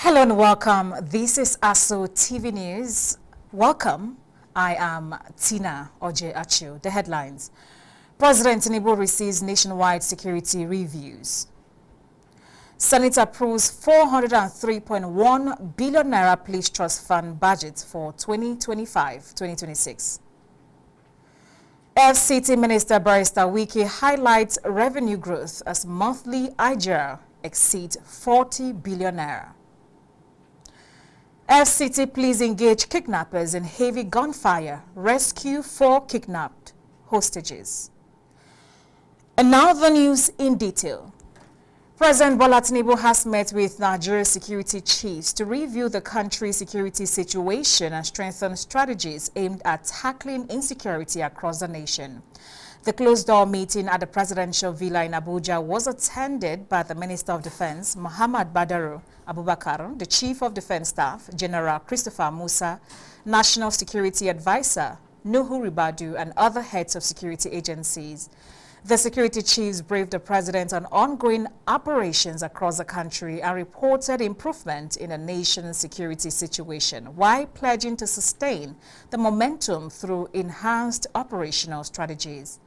Hello and welcome. This is ASO TV News. Welcome. I am Tina Oje Achu. The headlines. President Tinubu receives nationwide security reviews. Senate approves 403.1 billion naira police trust fund budget for 2025-2026. FCT Minister Barrister Wike highlights revenue growth as monthly IGR exceeds 40 billion naira. FCT please engage kidnappers in heavy gunfire, rescue 4 kidnapped hostages. And now the news in detail. President Bola Tinubu has met with Nigeria's security chiefs to review the country's security situation and strengthen strategies aimed at tackling insecurity across the nation. The closed-door meeting at the presidential villa in Abuja was attended by the Minister of Defense, Muhammad Badaru Abubakar, the Chief of Defense Staff, General Christopher Musa, National Security Advisor, Nuhu Ribadu, and other heads of security agencies. The security chiefs briefed the president on ongoing operations across the country and reported improvement in the nation's security situation, while pledging to sustain the momentum through enhanced operational strategies.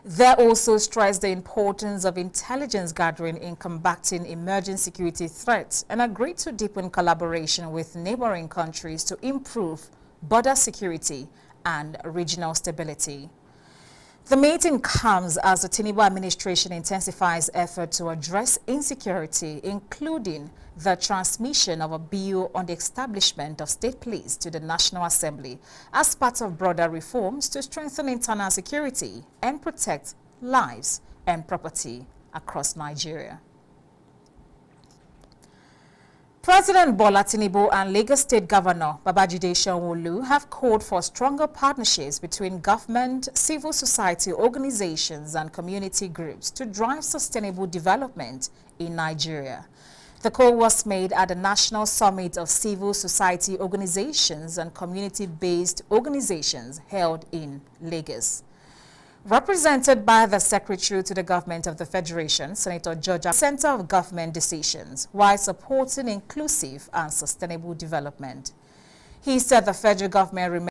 They also stressed the importance of intelligence gathering in combating emerging security threats and agreed to deepen collaboration with neighboring countries to improve border security and regional stability. The meeting comes as the Tinubu administration intensifies efforts to address insecurity, including the transmission of a bill on the establishment of state police to the National Assembly as part of broader reforms to strengthen internal security and protect lives and property across Nigeria. President Bola Tinubu and Lagos State Governor Babajide Sanwo-Olu have called for stronger partnerships between government, civil society organizations and community groups to drive sustainable development in Nigeria. The call was made at the National Summit of Civil Society Organizations and Community-Based Organizations held in Lagos. Represented by the Secretary to the Government of the Federation, Senator George, Center of Government Decisions, while supporting inclusive and sustainable development. He said the federal government remains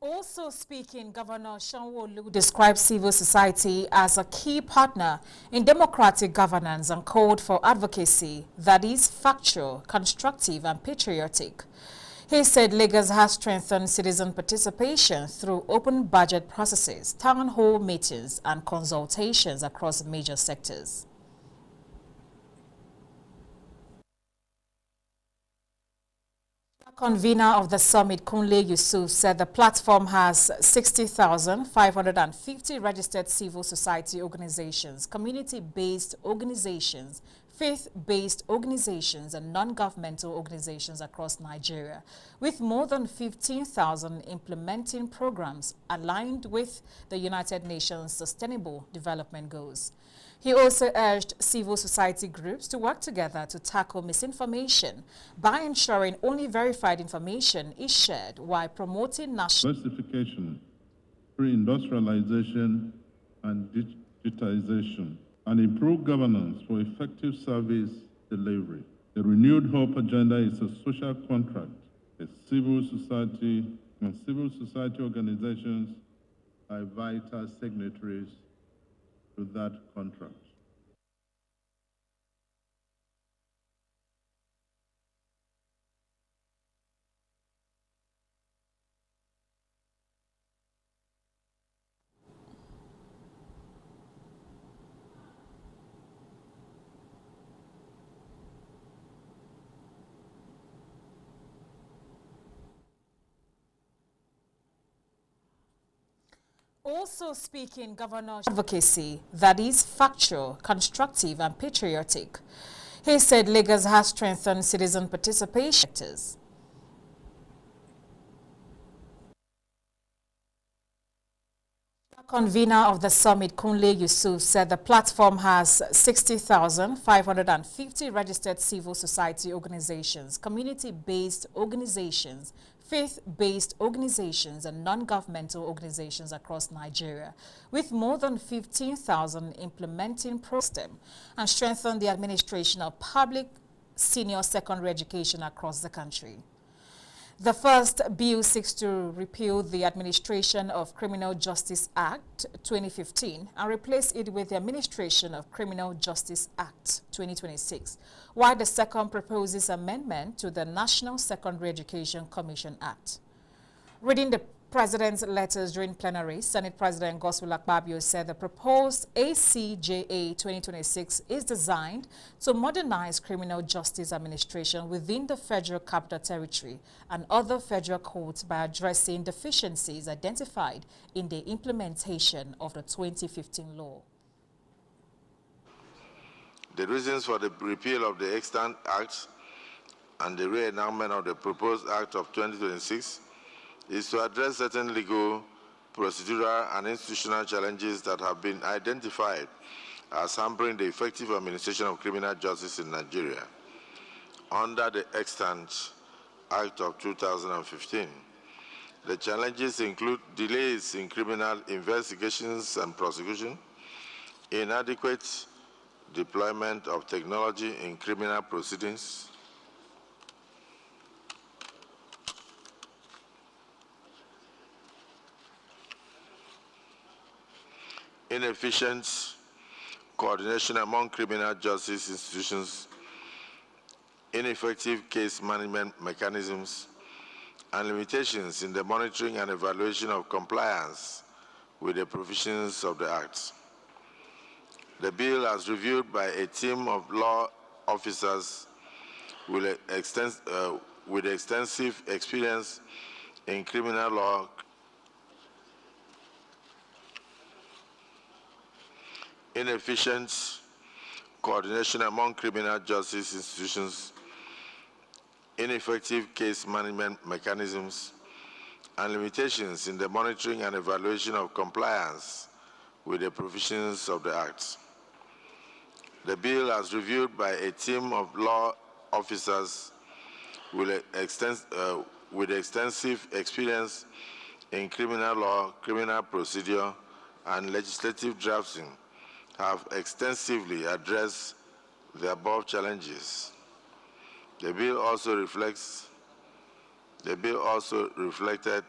Also speaking, Governor Sanwo-Olu described civil society as a key partner in democratic governance and called for advocacy that is factual, constructive and patriotic. He said Lagos has strengthened citizen participation through open budget processes, town hall meetings and consultations across major sectors. Convener of the summit, Kunle Yusuf, said the platform has 60,550 registered civil society organizations, community-based organizations, faith-based organizations, and non-governmental organizations across Nigeria, with more than 15,000 implementing programs aligned with the United Nations Sustainable Development Goals. He also urged civil society groups to work together to tackle misinformation by ensuring only verified information is shared while promoting national diversification, pre-industrialization and digitization, and improved governance for effective service delivery. The Renewed Hope Agenda is a social contract. Civil society organizations are vital signatories to that contract. Also speaking, Governor advocacy that is factual, constructive and patriotic. He said Lagos has strengthened citizen participation sectors. Convener of the summit, Kunle Yusuf, said the platform has 60,550 registered civil society organizations, community-based organizations, faith-based organizations, and non-governmental organizations across Nigeria, with more than 15,000 implementing program and strengthen the administration of public senior secondary education across the country. The first bill seeks to repeal the Administration of Criminal Justice Act 2015 and replace it with the Administration of Criminal Justice Act 2026, while the second proposes amendment to the National Secondary Education Commission Act. Reading the President's letters during plenary, Senate President Godswill Akpabio said the proposed ACJA 2026 is designed to modernize criminal justice administration within the Federal Capital Territory and other federal courts by addressing deficiencies identified in the implementation of the 2015 law. The reasons for the repeal of the Extant Act and the re-enactment of the proposed Act of 2026 is to address certain legal, procedural, and institutional challenges that have been identified as hampering the effective administration of criminal justice in Nigeria under the Extant Act of 2015. The challenges include delays in criminal investigations and prosecution, inadequate deployment of technology in criminal proceedings, inefficient coordination among criminal justice institutions, ineffective case management mechanisms, and limitations in the monitoring and evaluation of compliance with the provisions of the Act. The bill, as reviewed by a team of law officers with extensive experience in criminal law, inefficient coordination among criminal justice institutions, ineffective case management mechanisms, and limitations in the monitoring and evaluation of compliance with the provisions of the Act. The bill, as reviewed by a team of law officers with extensive experience in criminal law, criminal procedure, and legislative drafting, have extensively addressed the above challenges. The bill also reflected.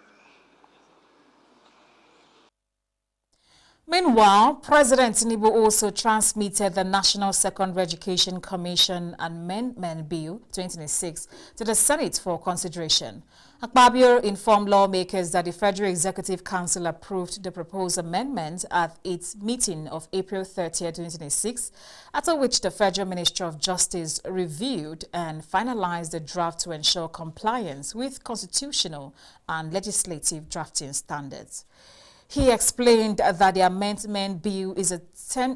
Meanwhile, President Tinubu also transmitted the National Secondary Education Commission Amendment Bill 2026 to the Senate for consideration. Akpabio informed lawmakers that the Federal Executive Council approved the proposed amendment at its meeting of April 30, 2026, after which the Federal Ministry of Justice reviewed and finalized the draft to ensure compliance with constitutional and legislative drafting standards. He explained that the amendment bill is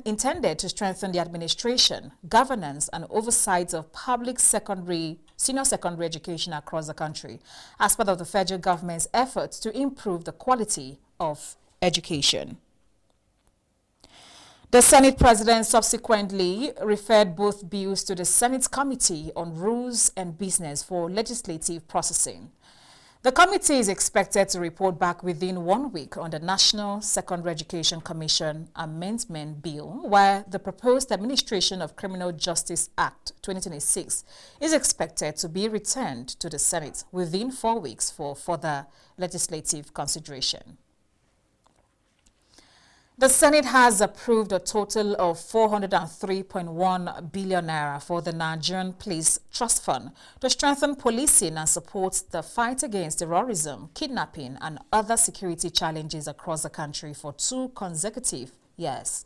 intended to strengthen the administration, governance, and oversight of public senior secondary education across the country as part of the federal government's efforts to improve the quality of education. The Senate President subsequently referred both bills to the Senate Committee on Rules and Business for legislative processing. The committee is expected to report back within 1 week on the National Secondary Education Commission Amendment Bill, where the proposed Administration of Criminal Justice Act 2026 is expected to be returned to the Senate within 4 weeks for further legislative consideration. The Senate has approved a total of 403.1 billion naira for the Nigerian Police Trust Fund to strengthen policing and support the fight against terrorism, kidnapping, and other security challenges across the country for 2 consecutive years.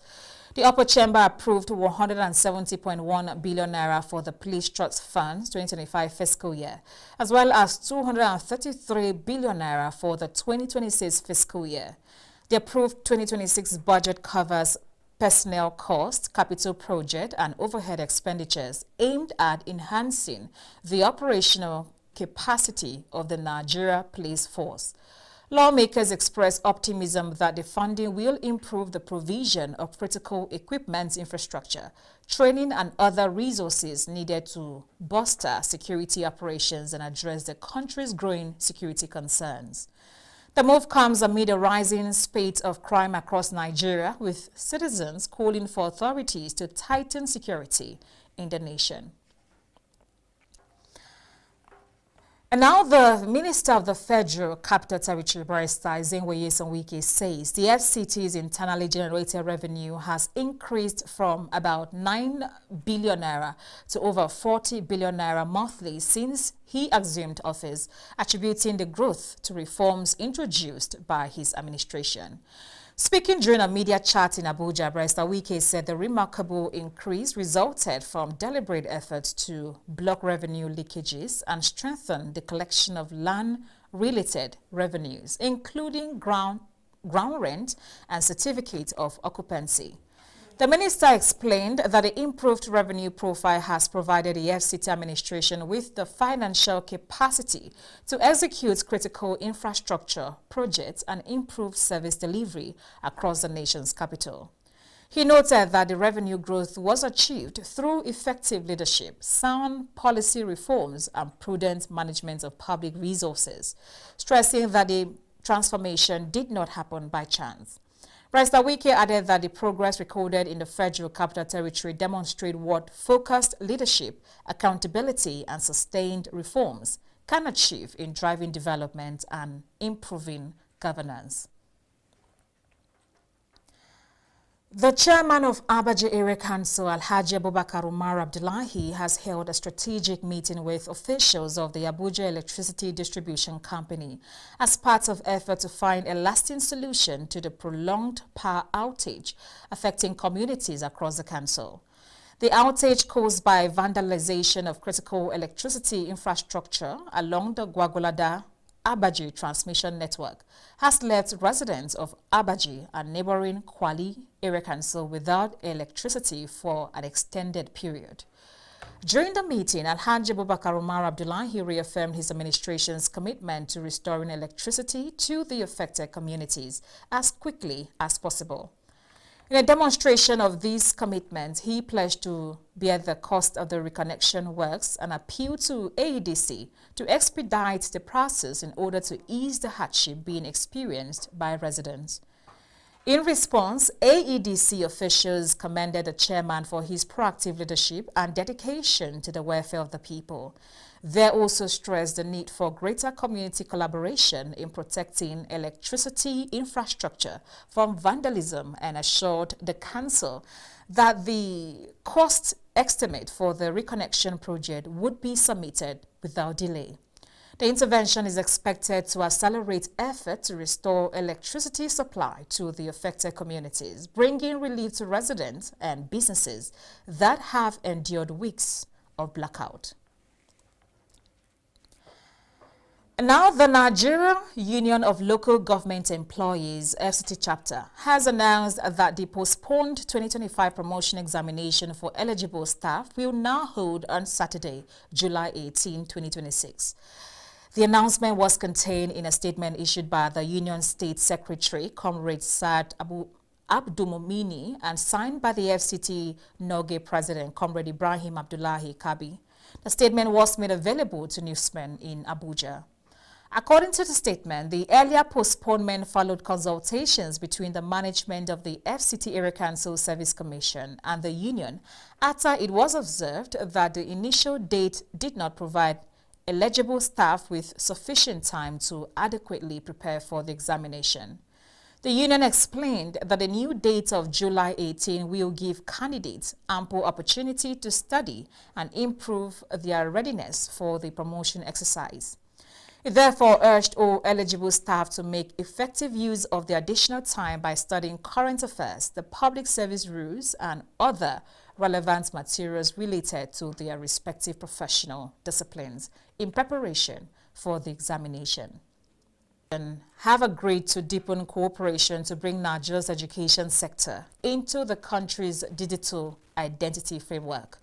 The upper chamber approved 170.1 billion naira for the Police Trust Fund's 2025 fiscal year, as well as 233 billion naira for the 2026 fiscal year. The approved 2026 budget covers personnel costs, capital project, and overhead expenditures aimed at enhancing the operational capacity of the Nigeria Police Force. Lawmakers expressed optimism that the funding will improve the provision of critical equipment infrastructure, training and other resources needed to bolster security operations and address the country's growing security concerns. The move comes amid a rising spate of crime across Nigeria, with citizens calling for authorities to tighten security in the nation. And now the Minister of the Federal Capital Territory, Barrister Ezenwo Nyesom Wike, says the FCT's internally generated revenue has increased from about 9 billion naira to over 40 billion naira monthly since he assumed office, attributing the growth to reforms introduced by his administration. Speaking during a media chat in Abuja, Barrister Wike said the remarkable increase resulted from deliberate efforts to block revenue leakages and strengthen the collection of land-related revenues, including ground rent and certificate of occupancy. The minister explained that the improved revenue profile has provided the FCT administration with the financial capacity to execute critical infrastructure projects and improve service delivery across the nation's capital. He noted that the revenue growth was achieved through effective leadership, sound policy reforms, and prudent management of public resources, stressing that the transformation did not happen by chance. Barrister Wike added that the progress recorded in the Federal Capital Territory demonstrate what focused leadership, accountability, and sustained reforms can achieve in driving development and improving governance. The chairman of Abaji Area Council, Alhaji Abubakar Umar Abdullahi, has held a strategic meeting with officials of the Abuja Electricity Distribution Company as part of effort to find a lasting solution to the prolonged power outage affecting communities across the council. The outage caused by vandalization of critical electricity infrastructure along the Gwagwalada Abaji transmission network has left residents of Abaji and neighboring Kwali Area Council without electricity for an extended period. During the meeting, Alhaji Abubakar Umar Abdullahi reaffirmed his administration's commitment to restoring electricity to the affected communities as quickly as possible. In a demonstration of these commitments, he pledged to bear the cost of the reconnection works and appealed to AEDC to expedite the process in order to ease the hardship being experienced by residents. In response, AEDC officials commended the chairman for his proactive leadership and dedication to the welfare of the people. They also stressed the need for greater community collaboration in protecting electricity infrastructure from vandalism and assured the council that the cost estimate for the reconnection project would be submitted without delay. The intervention is expected to accelerate efforts to restore electricity supply to the affected communities, bringing relief to residents and businesses that have endured weeks of blackout. Now, the Nigeria Union of Local Government Employees, FCT chapter, has announced that the postponed 2025 promotion examination for eligible staff will now hold on Saturday, July 18, 2026. The announcement was contained in a statement issued by the Union State Secretary, Comrade Saad Abdulmumini, and signed by the FCT Noge President, Comrade Ibrahim Abdullahi Kabi. The statement was made available to newsmen in Abuja. According to the statement, the earlier postponement followed consultations between the management of the FCT Area Council Service Commission and the union after it was observed that the initial date did not provide eligible staff with sufficient time to adequately prepare for the examination. The union explained that the new date of July 18 will give candidates ample opportunity to study and improve their readiness for the promotion exercise. It therefore urged all eligible staff to make effective use of the additional time by studying current affairs, the public service rules, and other relevant materials related to their respective professional disciplines in preparation for the examination. And have agreed to deepen cooperation to bring Nigeria's education sector into the country's digital identity framework.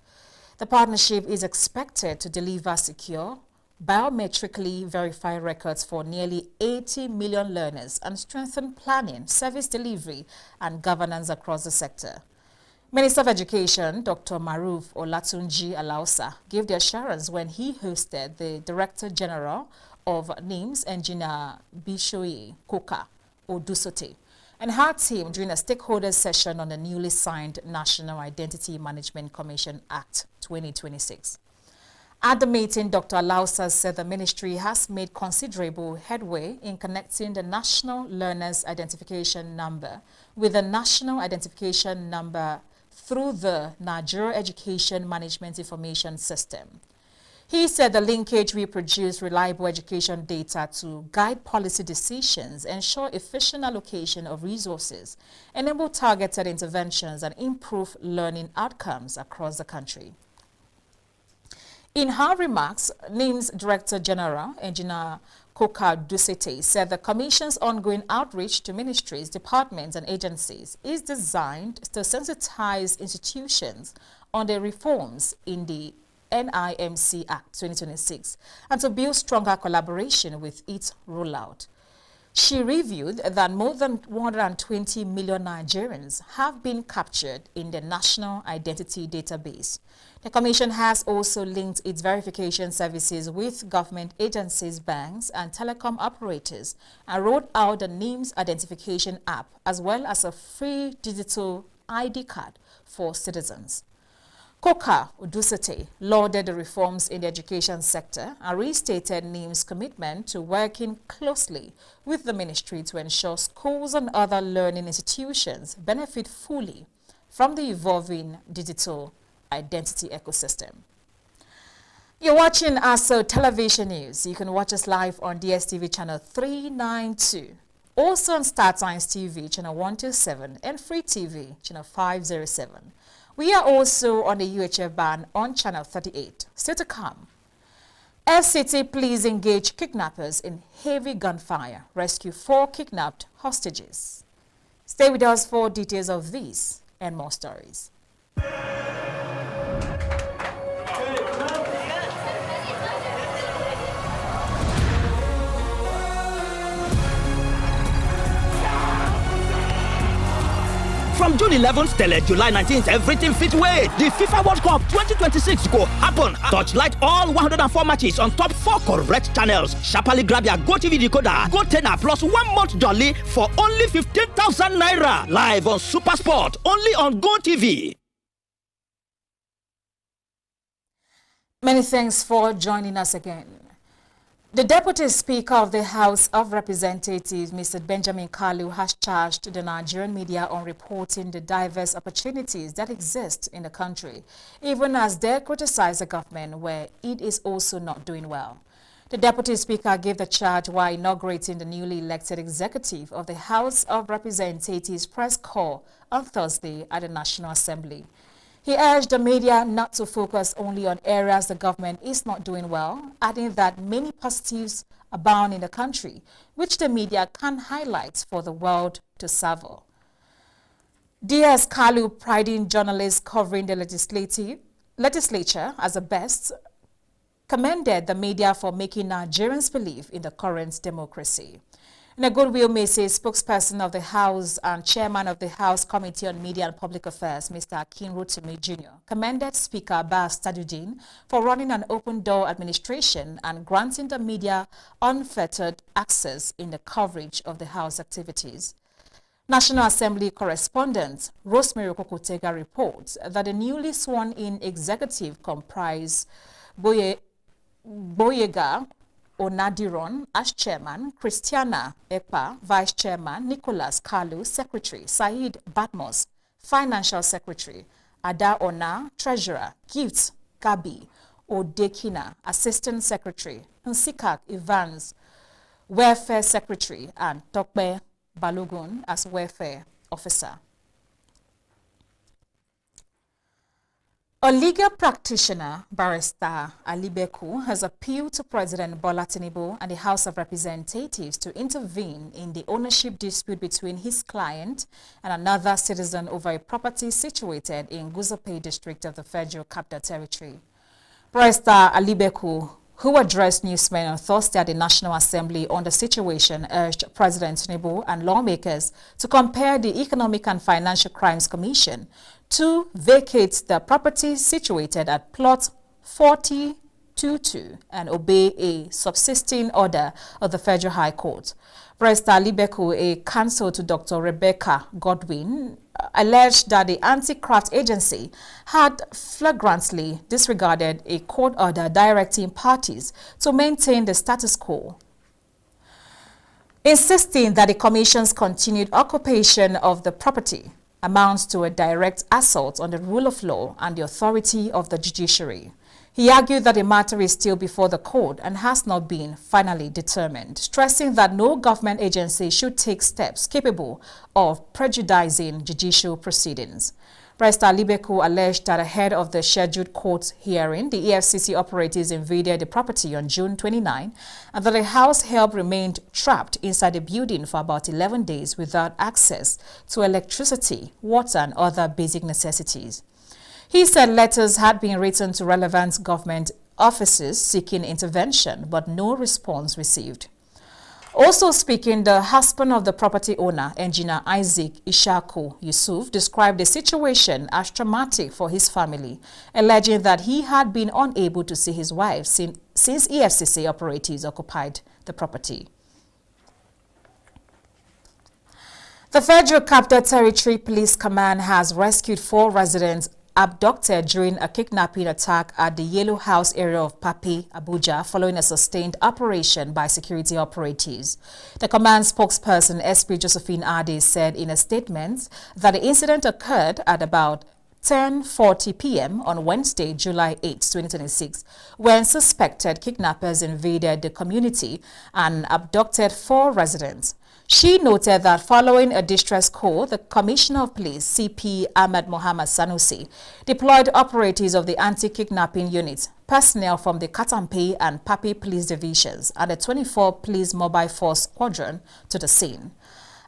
The partnership is expected to deliver secure, biometrically verify records for nearly 80 million learners and strengthen planning, service delivery, and governance across the sector. Minister of Education, Dr. Maruf Olatunji Alausa, gave the assurance when he hosted the Director General of NIMS, Engineer Bishoyi Koka Odusote, and her team during a stakeholders session on the newly signed National Identity Management Commission Act 2026. At the meeting, Dr. Alausa said the ministry has made considerable headway in connecting the National Learners Identification Number with the National Identification Number through the Nigeria Education Management Information System. He said the linkage will produce reliable education data to guide policy decisions, ensure efficient allocation of resources, enable targeted interventions, and improve learning outcomes across the country. In her remarks, NIMS Director General, Engineer Koka Dusete, said the Commission's ongoing outreach to ministries, departments, and agencies is designed to sensitize institutions on the reforms in the NIMC Act 2026 and to build stronger collaboration with its rollout. She reviewed that more than 120 million Nigerians have been captured in the National Identity Database. The Commission has also linked its verification services with government agencies, banks, and telecom operators and rolled out the NIMS Identification app as well as a free digital ID card for citizens. Koka Udusate lauded the reforms in the education sector and restated NIM's commitment to working closely with the ministry to ensure schools and other learning institutions benefit fully from the evolving digital identity ecosystem. You're watching ASO Television News. You can watch us live on DSTV channel 392, also on StarTimes TV channel 127 and Free TV channel 507. We are also on the UHF band on channel 38. Still to come. FCT please engage kidnappers in heavy gunfire. Rescue 4 kidnapped hostages. Stay with us for details of these and more stories. From June 11th till July 19th, everything fit way. The FIFA World Cup 2026 go happen. Touchlight all 104 matches on top 4 correct channels. Sharply grab your GoTV decoder, GoTenna plus 1 month jolly for only 15,000 naira. Live on Super Sport, only on GoTV. Many thanks for joining us again. The Deputy Speaker of the House of Representatives, Mr. Benjamin Kalu, has charged the Nigerian media on reporting the diverse opportunities that exist in the country, even as they criticize the government where it is also not doing well. The Deputy Speaker gave the charge while inaugurating the newly elected executive of the House of Representatives press corps on Thursday at the National Assembly. He urged the media not to focus only on areas the government is not doing well, adding that many positives abound in the country, which the media can highlight for the world to savor. DS Kalu, priding journalists covering the legislature as the best, commended the media for making Nigerians believe in the current democracy. In a goodwill message, spokesperson of the House and chairman of the House Committee on Media and Public Affairs, Mr. Akin Rotimi Jr., commended Speaker Abbas Tajuddin for running an open-door administration and granting the media unfettered access in the coverage of the House activities. National Assembly correspondent Rosemary Okokotega reports that the newly sworn-in executive comprise Boyega Onadiron as chairman, Christiana Ekpa, vice chairman, Nicholas Kalu, secretary, Said Batmos, financial secretary, Ada Ona, treasurer, Gift Gabi Odekina, assistant secretary, Nsikak Evans, welfare secretary, and Tokbe Balogun as welfare officer. A legal practitioner, Barrister Ali Beku, has appealed to President Bola Tinubu and the House of Representatives to intervene in the ownership dispute between his client and another citizen over a property situated in Guzope district of the Federal Capital Territory. Barrister Ali Beku, who addressed newsmen on Thursday at the National Assembly on the situation, urged President Tinubu and lawmakers to compare the Economic and Financial Crimes Commission to vacate the property situated at plot 4022 and obey a subsisting order of the Federal High Court. Barrister Libeku, a counsel to Dr. Rebecca Godwin, alleged that the anti-graft agency had flagrantly disregarded a court order directing parties to maintain the status quo, insisting that the Commission's continued occupation of the property amounts to a direct assault on the rule of law and the authority of the judiciary. He argued that the matter is still before the court and has not been finally determined, stressing that no government agency should take steps capable of prejudicing judicial proceedings. Barrister Libeku alleged that ahead of the scheduled court hearing, the EFCC operatives invaded the property on June 29 and that the house help remained trapped inside the building for about 11 days without access to electricity, water and other basic necessities. He said letters had been written to relevant government offices seeking intervention, but no response received. Also speaking, the husband of the property owner, engineer Isaac Ishaku Yusuf, described the situation as traumatic for his family, alleging that he had been unable to see his wife since EFCC operatives occupied the property. The Federal Capital Territory Police Command has rescued 4 residents abducted during a kidnapping attack at the Yellow House area of Papi, Abuja, following a sustained operation by security operatives. The command spokesperson, SP Josephine Ade, said in a statement that the incident occurred at about 10:40 p.m. on Wednesday, July 8, 2026, when suspected kidnappers invaded the community and abducted 4 residents. She noted that following a distress call, the Commissioner of Police, CP Ahmed Mohammed Sanusi, deployed operatives of the anti-kidnapping unit, personnel from the Katampe and Papi police divisions, and the 24 Police Mobile Force Squadron to the scene.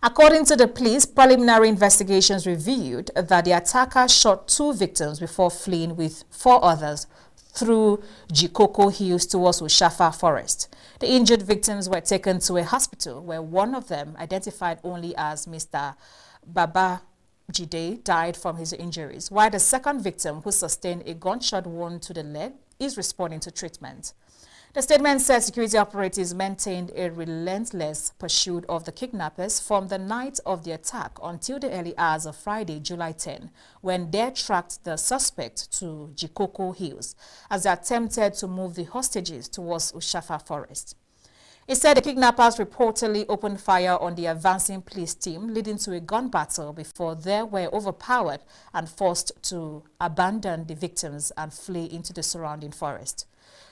According to the police, preliminary investigations revealed that the attacker shot 2 victims before fleeing with 4 others through Jikoko Hills towards Ushafa Forest. The injured victims were taken to a hospital where one of them, identified only as Mr. Baba Jide, died from his injuries, while the second victim, who sustained a gunshot wound to the leg, is responding to treatment. The statement said security operatives maintained a relentless pursuit of the kidnappers from the night of the attack until the early hours of Friday, July 10, when they tracked the suspect to Jikoko Hills as they attempted to move the hostages towards Ushafa Forest. It said the kidnappers reportedly opened fire on the advancing police team, leading to a gun battle before they were overpowered and forced to abandon the victims and flee into the surrounding forest.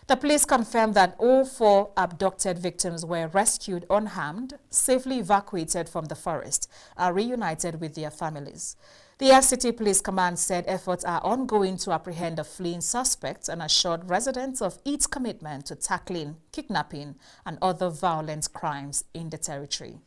The police confirmed that all 4 abducted victims were rescued unharmed, safely evacuated from the forest, and reunited with their families. The FCT Police Command said efforts are ongoing to apprehend the fleeing suspects and assured residents of its commitment to tackling kidnapping and other violent crimes in the territory.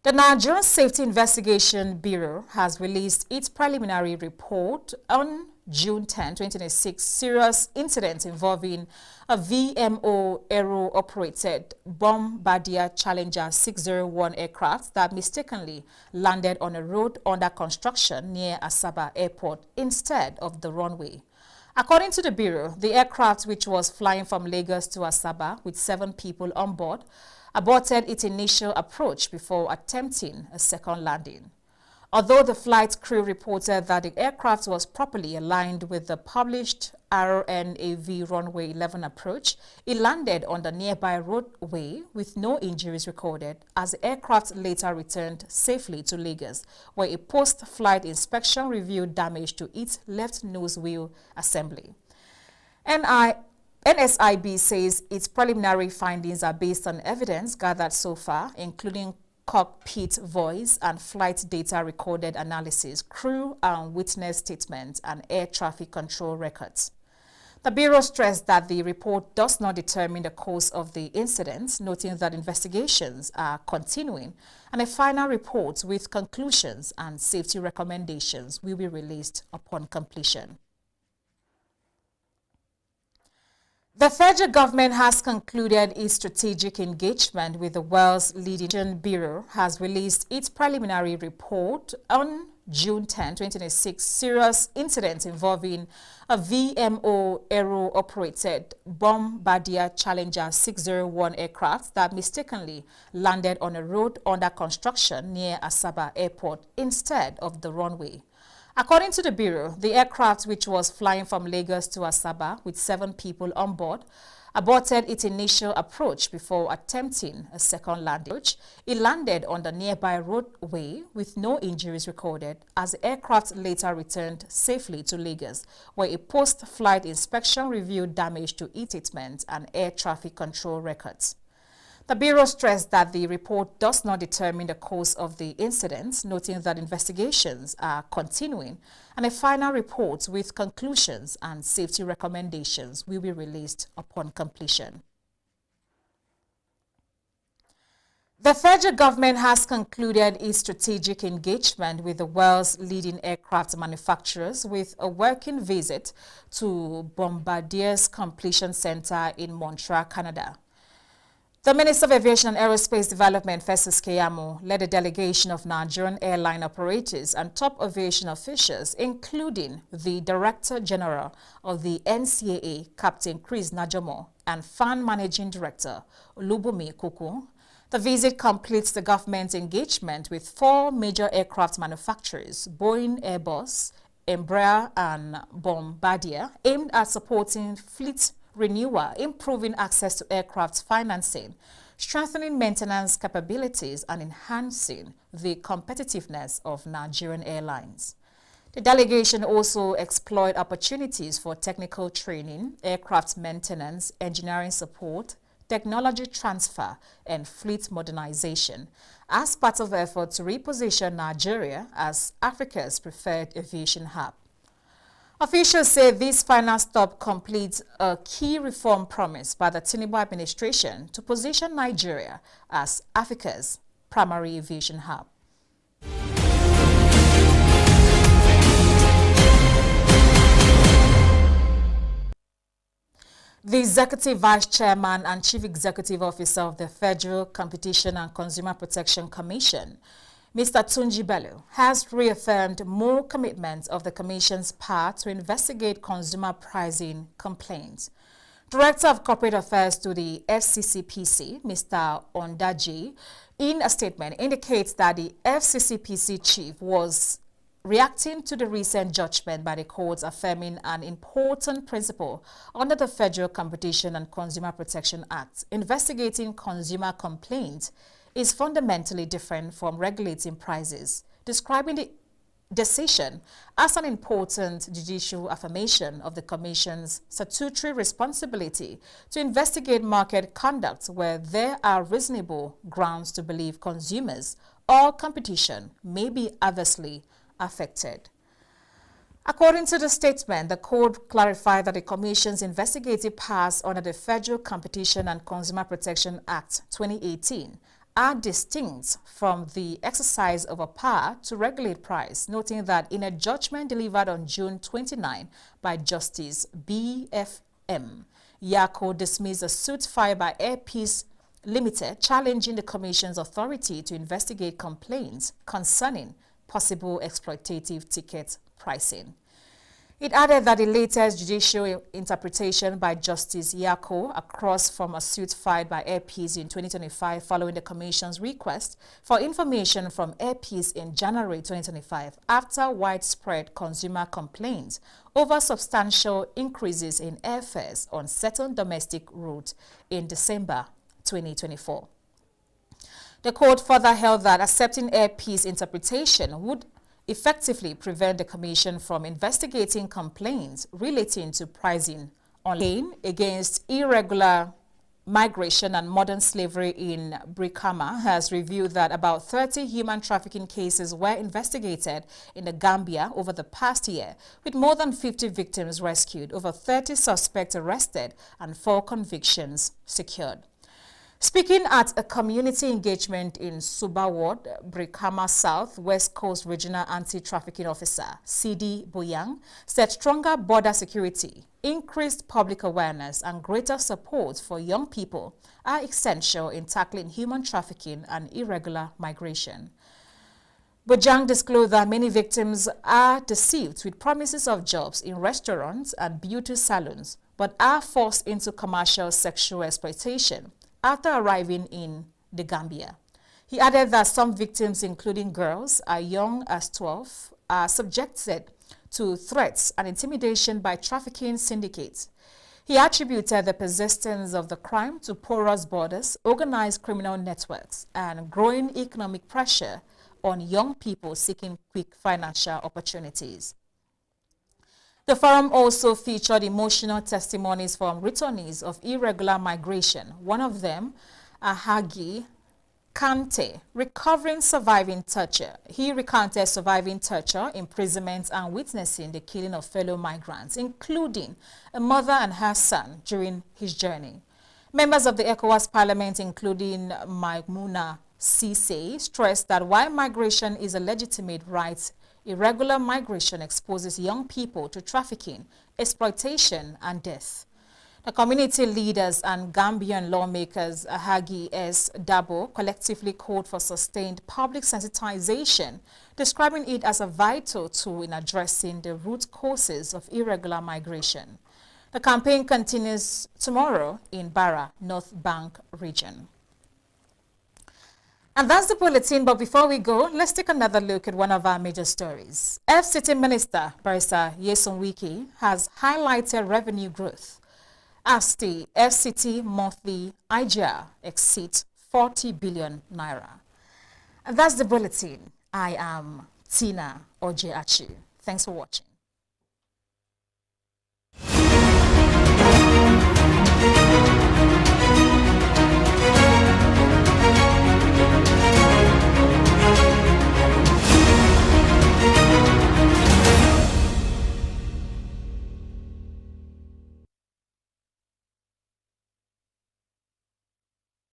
The Nigerian Safety Investigation Bureau has released its preliminary report on June 10, 2026, serious incident involving a VMO aero-operated Bombardier Challenger 601 aircraft that mistakenly landed on a road under construction near Asaba Airport instead of the runway. According to the Bureau, the aircraft, which was flying from Lagos to Asaba with 7 people on board, aborted its initial approach before attempting a second landing. Although the flight crew reported that the aircraft was properly aligned with the published RNAV runway 11 approach, it landed on the nearby roadway with no injuries recorded as the aircraft later returned safely to Lagos, where a post-flight inspection revealed damage to its left nose wheel assembly. NSIB says its preliminary findings are based on evidence gathered so far, including cockpit voice and flight data recorded analysis, crew and witness statements, and air traffic control records. The Bureau stressed that the report does not determine the cause of the incident, noting that investigations are continuing and a final report with conclusions and safety recommendations will be released upon completion. The federal government has concluded its strategic engagement with the world's leading bureau, has released its preliminary report on June 10, 2026, serious incident involving a VMO aero-operated Bombardier Challenger 601 aircraft that mistakenly landed on a road under construction near Asaba Airport instead of the runway. According to the Bureau, the aircraft, which was flying from Lagos to Asaba with 7 people on board, aborted its initial approach before attempting a second landing. It landed on the nearby roadway with no injuries recorded, as the aircraft later returned safely to Lagos, where a post-flight inspection revealed damage to its equipment and air traffic control records. The Bureau stressed that the report does not determine the cause of the incident, noting that investigations are continuing and a final report with conclusions and safety recommendations will be released upon completion. The federal government has concluded its strategic engagement with the world's leading aircraft manufacturers with a working visit to Bombardier's Completion Center in Montreal, Canada. The Minister of Aviation and Aerospace Development, Festus Keyamo, led a delegation of Nigerian airline operators and top aviation officials, including the Director General of the NCAA, Captain Chris Najomo, and FAN Managing Director, Olubunmi Kuku. The visit completes the government's engagement with 4 major aircraft manufacturers, Boeing, Airbus, Embraer, and Bombardier, aimed at supporting fleet renewal, improving access to aircraft financing, strengthening maintenance capabilities, and enhancing the competitiveness of Nigerian airlines. The delegation also explored opportunities for technical training, aircraft maintenance, engineering support, technology transfer, and fleet modernization as part of the effort to reposition Nigeria as Africa's preferred aviation hub. Officials say this final stop completes a key reform promise by the Tinubu administration to position Nigeria as Africa's primary aviation hub. The Executive Vice Chairman and Chief Executive Officer of the Federal Competition and Consumer Protection Commission, Mr. Tunji Bello, has reaffirmed more commitment of the Commission's part to investigate consumer pricing complaints. Director of Corporate Affairs to the FCCPC, Mr. Ondaji, in a statement indicates that the FCCPC chief was reacting to the recent judgment by the courts affirming an important principle under the Federal Competition and Consumer Protection Act. Investigating consumer complaints is fundamentally different from regulating prices, describing the decision as an important judicial affirmation of the Commission's statutory responsibility to investigate market conduct where there are reasonable grounds to believe consumers or competition may be adversely affected. According to the statement, the court clarified that the Commission's investigative powers under the Federal Competition and Consumer Protection Act 2018 are distinct from the exercise of a power to regulate price, noting that in a judgment delivered on June 29 by Justice B.F.M., Yako dismissed a suit filed by Air Peace Limited challenging the Commission's authority to investigate complaints concerning possible exploitative ticket pricing. It added that the latest judicial interpretation by Justice Yako across from a suit filed by Air Peace in 2025 following the Commission's request for information from Air Peace in January 2025 after widespread consumer complaints over substantial increases in airfares on certain domestic routes in December 2024. The court further held that accepting Air Peace interpretation would effectively prevent the Commission from investigating complaints relating to pricing online against irregular migration and modern slavery in Brikama has revealed that about 30 human trafficking cases were investigated in the Gambia over the past year, with more than 50 victims rescued, over 30 suspects arrested, and 4 convictions secured. Speaking at a community engagement in Suba Ward, Brikama South, West Coast Regional Anti-Trafficking Officer CD Boyang said stronger border security, increased public awareness and greater support for young people are essential in tackling human trafficking and irregular migration. Bojang disclosed that many victims are deceived with promises of jobs in restaurants and beauty salons, but are forced into commercial sexual exploitation after arriving in the Gambia. He added that some victims, including girls as young as 12, are subjected to threats and intimidation by trafficking syndicates. He attributed the persistence of the crime to porous borders, organized criminal networks, and growing economic pressure on young people seeking quick financial opportunities. The forum also featured emotional testimonies from returnees of irregular migration. One of them, Ahagi Kante, surviving torture. He recounted surviving torture, imprisonment, and witnessing the killing of fellow migrants, including a mother and her son during his journey. Members of the ECOWAS Parliament, including Maimouna Cisse, stressed that while migration is a legitimate right, irregular migration exposes young people to trafficking, exploitation, and death. The community leaders and Gambian lawmakers, Ahagi S. Dabo, collectively called for sustained public sensitization, describing it as a vital tool in addressing the root causes of irregular migration. The campaign continues tomorrow in Barra, North Bank region. And that's the bulletin, but before we go, let's take another look at one of our major stories. FCT Minister Barrister Nyesom Wike has highlighted revenue growth as the FCT monthly IGR exceeds 40 billion naira. And that's the bulletin. I am Tina Ojeachi. Thanks for watching.